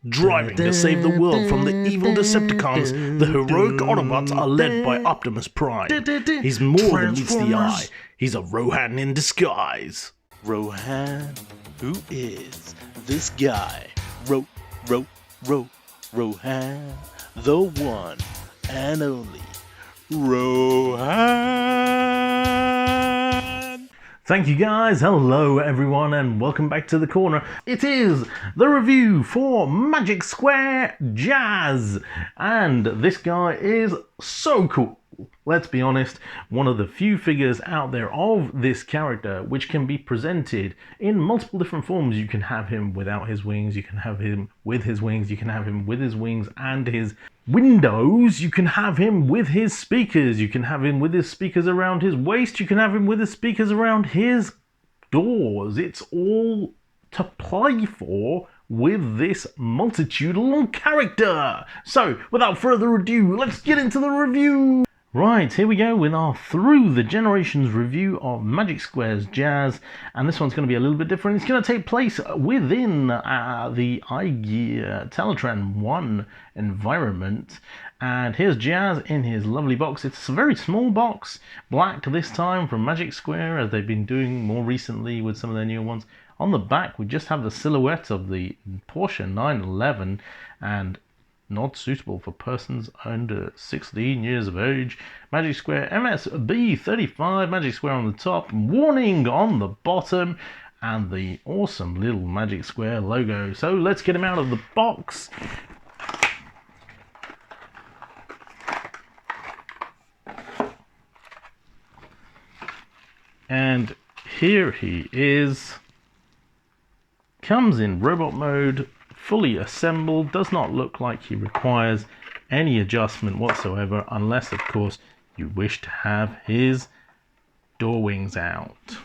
Driving to save the world from the evil Decepticons, the heroic Autobots are led by Optimus Prime. He's more than meets the eye. He's a Rohan in disguise. Rohan? Who is this guy? Rohan? The one and only Rohan! Thank you guys, hello everyone, and welcome back to the corner. It is the review for Magic Square Jazz, and this guy is so cool. Let's be honest, one of the few figures out there of this character which can be presented in multiple different forms. You can have him without his wings, you can have him with his wings, you can have him with his wings and his windows, you can have him with his speakers, you can have him with his speakers around his waist, you can have him with his speakers around his doors. It's all to play for with this multitudinal character. So, without further ado, let's get into the review. Right, here we go with our Through the Generations review of Magic Square's Jazz, and this one's going to be a little bit different. It's going to take place within the iGear Teletran 1 environment, and here's Jazz in his lovely box. It's a very small box, black this time from Magic Square, as they've been doing more recently with some of their newer ones. On the back we just have the silhouette of the Porsche 911, and not suitable for persons under 16 years of age. Magic Square MS-B35, Magic Square on the top, warning on the bottom, and the awesome little Magic Square logo. So let's get him out of the box. And here he is. Comes in robot mode, fully assembled, does not look like he requires any adjustment whatsoever, unless of course you wish to have his door wings out.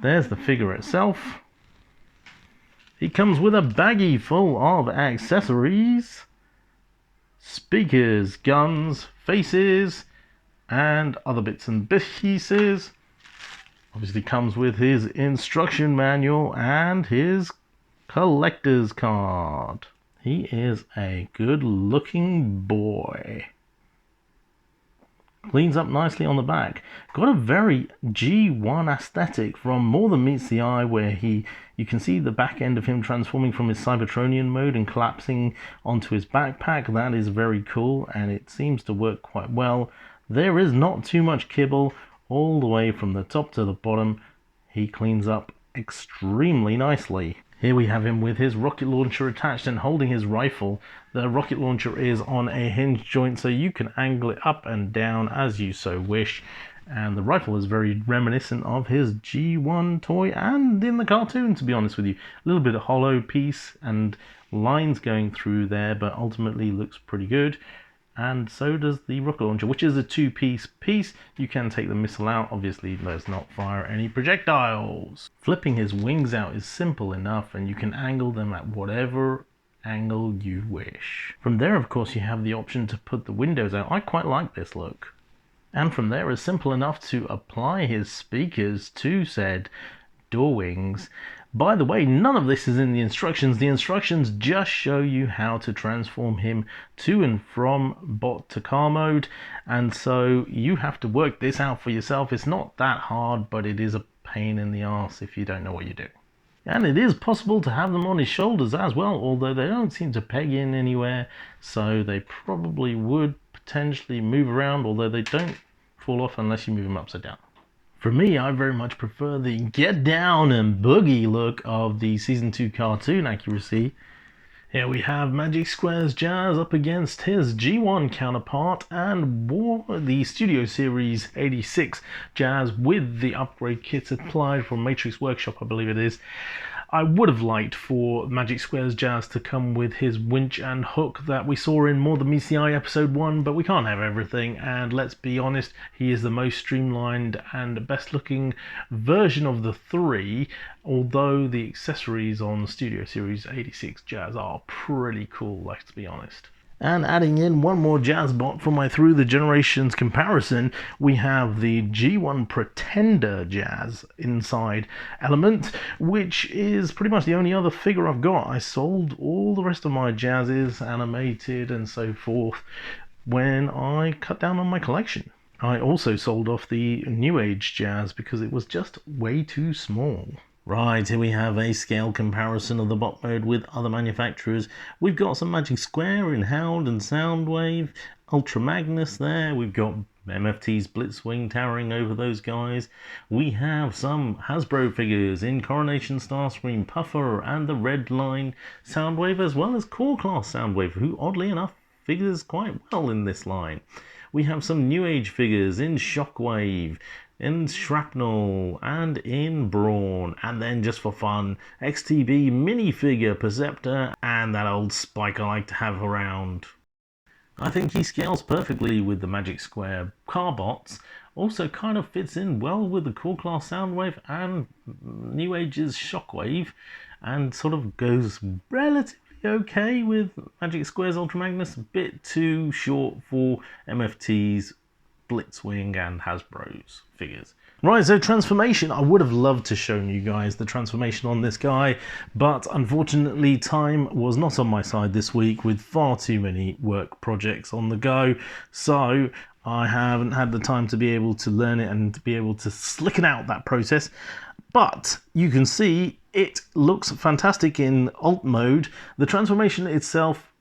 There's the figure itself. He comes with a baggie full of accessories, speakers, guns, faces, and other bits and pieces. Obviously comes with his instruction manual and his collector's card. He is a good looking boy. Cleans up nicely on the back. Got a very G1 aesthetic from More Than Meets the Eye, where you can see the back end of him transforming from his Cybertronian mode and collapsing onto his backpack. That is very cool, and it seems to work quite well. There is not too much kibble all the way from the top to the bottom. He cleans up extremely nicely. Here we have him with his rocket launcher attached and holding his rifle. The rocket launcher is on a hinge joint, so you can angle it up and down as you so wish. And the rifle is very reminiscent of his G1 toy and in the cartoon, to be honest with you. A little bit of hollow piece and lines going through there, but ultimately looks pretty good. And so does the rocket launcher, which is a two-piece piece. You can take the missile out, obviously does not fire any projectiles. Flipping his wings out is simple enough, and you can angle them at whatever angle you wish. From there, of course, you have the option to put the windows out. I quite like this look. And from there, it's simple enough to apply his speakers to said door wings. By the way, none of this is in the instructions. The instructions just show you how to transform him to and from bot to car mode, and so you have to work this out for yourself. It's not that hard, but it is a pain in the arse if you don't know what you do. And it is possible to have them on his shoulders as well, although they don't seem to peg in anywhere, so they probably would potentially move around, although they don't fall off unless you move them upside down. For me, I very much prefer the get down and boogie look of the Season 2 cartoon accuracy. Here we have Magic Square's Jazz up against his G1 counterpart and the Studio Series 86 Jazz with the upgrade kits applied from Matrix Workshop, I believe it is. I would have liked for Magic Square's Jazz to come with his winch and hook that we saw in More Than Meets the Eye Episode 1, but we can't have everything, and let's be honest, he is the most streamlined and best looking version of the three, although the accessories on Studio Series 86 Jazz are pretty cool, let's be honest. And adding in one more jazz bot for my Through the Generations comparison, we have the G1 Pretender Jazz inside element, which is pretty much the only other figure I've got. I sold all the rest of my jazzes, animated and so forth, when I cut down on my collection. I also sold off the New Age Jazz because it was just way too small. Right, here we have a scale comparison of the bot mode with other manufacturers. We've got some Magic Square in Hound and Soundwave, Ultra Magnus there. We've got MFT's Blitzwing towering over those guys. We have some Hasbro figures in Coronation Starscream, Puffer, and the Red Line Soundwave, as well as Core Class Soundwave, who oddly enough figures quite well in this line. We have some New Age figures in Shockwave, in Shrapnel, and in Brawn. And then just for fun, XTB minifigure Perceptor and that old Spike I like to have around. I think he scales perfectly with the Magic Square car bots. Also kind of fits in well with the Core Class Soundwave and New Age's Shockwave, and sort of goes relatively okay with Magic Square's Ultra Magnus. A bit too short for MFT's Blitzwing and Hasbro's figures. Right, so transformation. I would have loved to show you guys the transformation on this guy, but unfortunately time was not on my side this week with far too many work projects on the go, so I haven't had the time to be able to learn it and to be able to slicken out that process. But you can see it looks fantastic in alt mode. The transformation itself,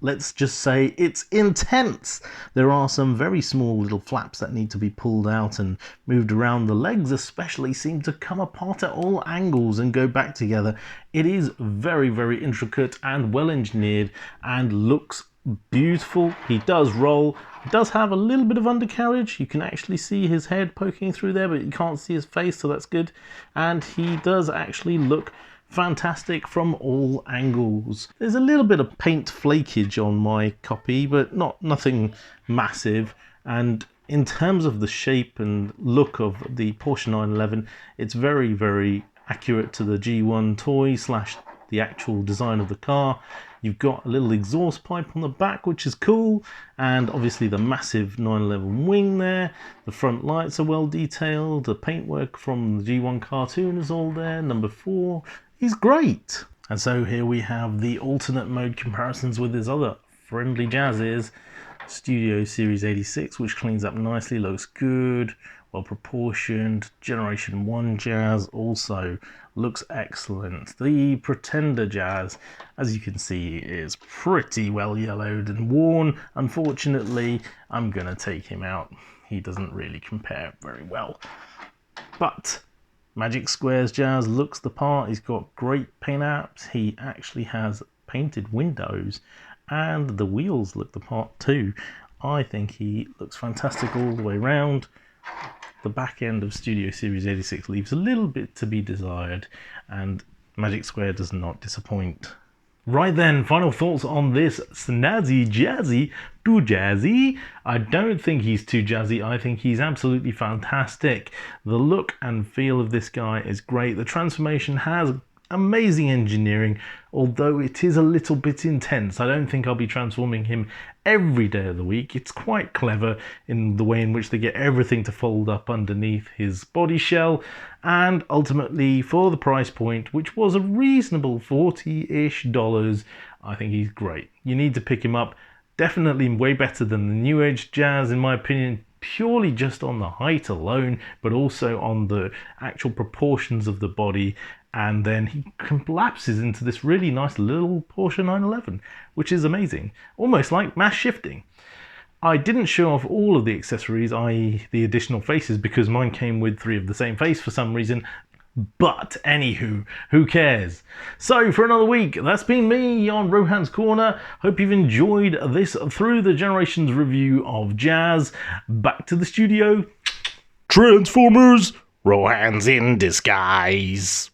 let's just say it's intense. There are some very small little flaps that need to be pulled out and moved around. The legs especially seem to come apart at all angles and go back together. It is very, very intricate and well engineered and looks beautiful. He does roll. He does have a little bit of undercarriage. You can actually see his head poking through there, but you can't see his face, so that's good. And he does actually look fantastic from all angles. There's a little bit of paint flakage on my copy, but nothing massive. And in terms of the shape and look of the Porsche 911, it's very, very accurate to the G1 toy slash the actual design of the car. You've got a little exhaust pipe on the back, which is cool, and obviously the massive 911 wing there. The front lights are well detailed. The paintwork from the G1 cartoon is all there. Number 4 is great. And so here we have the alternate mode comparisons with his other friendly jazzes. Studio Series 86, which cleans up nicely, looks good, well proportioned. Generation 1 jazz also looks excellent. The Pretender jazz, as you can see, is pretty well yellowed and worn. Unfortunately, I'm gonna take him out. He doesn't really compare very well. But Magic Square's jazz looks the part. He's got great paint apps. He actually has painted windows and the wheels look the part too. I think he looks fantastic all the way around. The back end of Studio Series 86 leaves a little bit to be desired, and Magic Square does not disappoint. Right then, final thoughts on this snazzy jazzy. Too jazzy? I don't think he's too jazzy. I think he's absolutely fantastic. The look and feel of this guy is great. The transformation has amazing engineering, although it is a little bit intense. I don't think I'll be transforming him every day of the week. It's quite clever in the way in which they get everything to fold up underneath his body shell, and ultimately for the price point, which was a reasonable $40-ish, I think he's great. You need to pick him up. Definitely way better than the New Age Jazz in my opinion, purely just on the height alone, but also on the actual proportions of the body. And then he collapses into this really nice little Porsche 911, which is amazing. Almost like mass shifting. I didn't show off all of the accessories, i.e. the additional faces, because mine came with 3 of the same face for some reason. But anywho, who cares? So for another week, that's been me on Rohan's Corner. Hope you've enjoyed this Through the Generations review of Jazz. Back to the studio. Transformers, Rohan's in disguise.